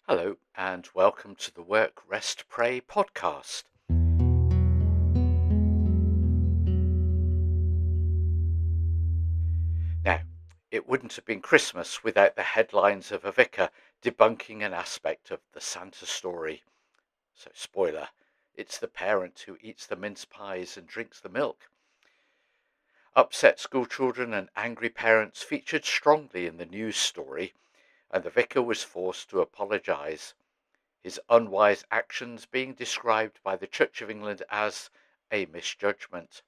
Hello, and welcome to the Work.Rest.Pray podcast. Now, it wouldn't have been Christmas without the headlines of a vicar debunking an aspect of the Santa story. So, spoiler, it's the parent who eats the mince pies and drinks the milk. Upset schoolchildren and angry parents featured strongly in the news story, and the vicar was forced to apologise. His unwise actions being described by the Church of England as a misjudgment.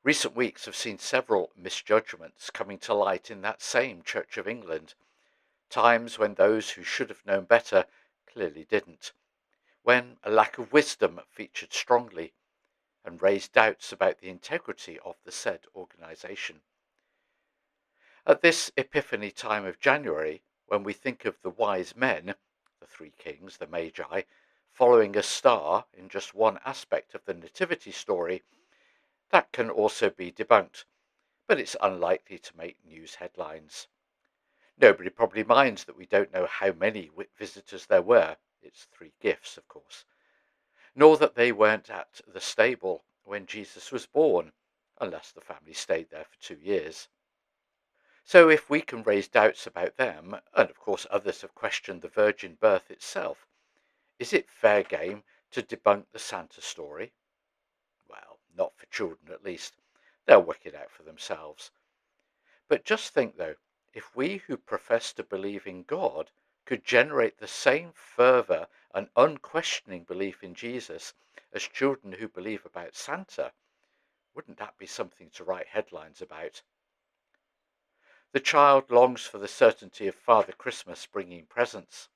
Recent weeks have seen several misjudgments coming to light in that same Church of England, times when those who should have known better clearly didn't, when a lack of wisdom featured strongly and raised doubts about the integrity of the said organisation. At this Epiphany time of January, when we think of the wise men, the three kings, the Magi, following a star in just one aspect of the nativity story, that can also be debunked, but it's unlikely to make news headlines. Nobody probably minds that we don't know how many visitors there were. It's three gifts, of course. Nor that they weren't at the stable when Jesus was born, unless the family stayed there for 2 years. So if we can raise doubts about them, and of course others have questioned the virgin birth itself, is it fair game to debunk the Santa story? Well, not for children at least. They'll work it out for themselves. But just think though, if we who profess to believe in God could generate the same fervour and unquestioning belief in Jesus as children who believe about Santa, wouldn't that be something to write headlines about? The child longs for the certainty of Father Christmas bringing presents.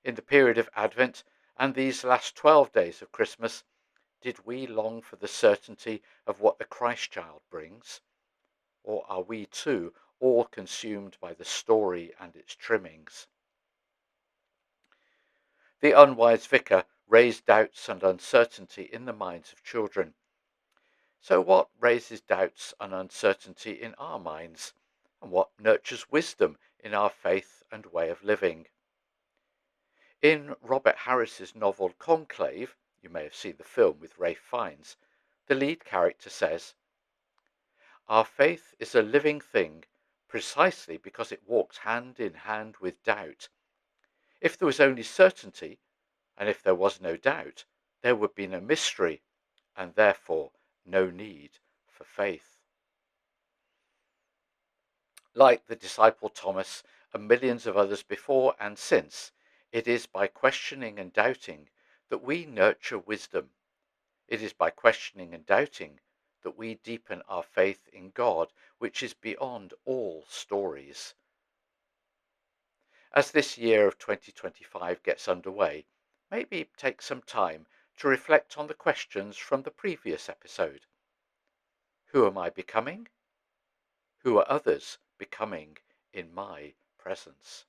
In the period of Advent and these last 12 days of Christmas, did we long for the certainty of what the Christ child brings? Or are we too all consumed by the story and its trimmings? The unwise vicar raised doubts and uncertainty in the minds of children. So what raises doubts and uncertainty in our minds? And what nurtures wisdom in our faith and way of living? In Robert Harris's novel Conclave, you may have seen the film with Ralph Fiennes, the lead character says, "Our faith is a living thing precisely because it walks hand in hand with doubt. If there was only certainty, and if there was no doubt, there would be no mystery, and therefore no need for faith." Like the disciple Thomas and millions of others before and since, it is by questioning and doubting that we nurture wisdom. It is by questioning and doubting that we deepen our faith in God, which is beyond all stories. As this year of 2025 gets underway, maybe take some time to reflect on the questions from the previous episode. Who am I becoming? Who are others becoming in my presence?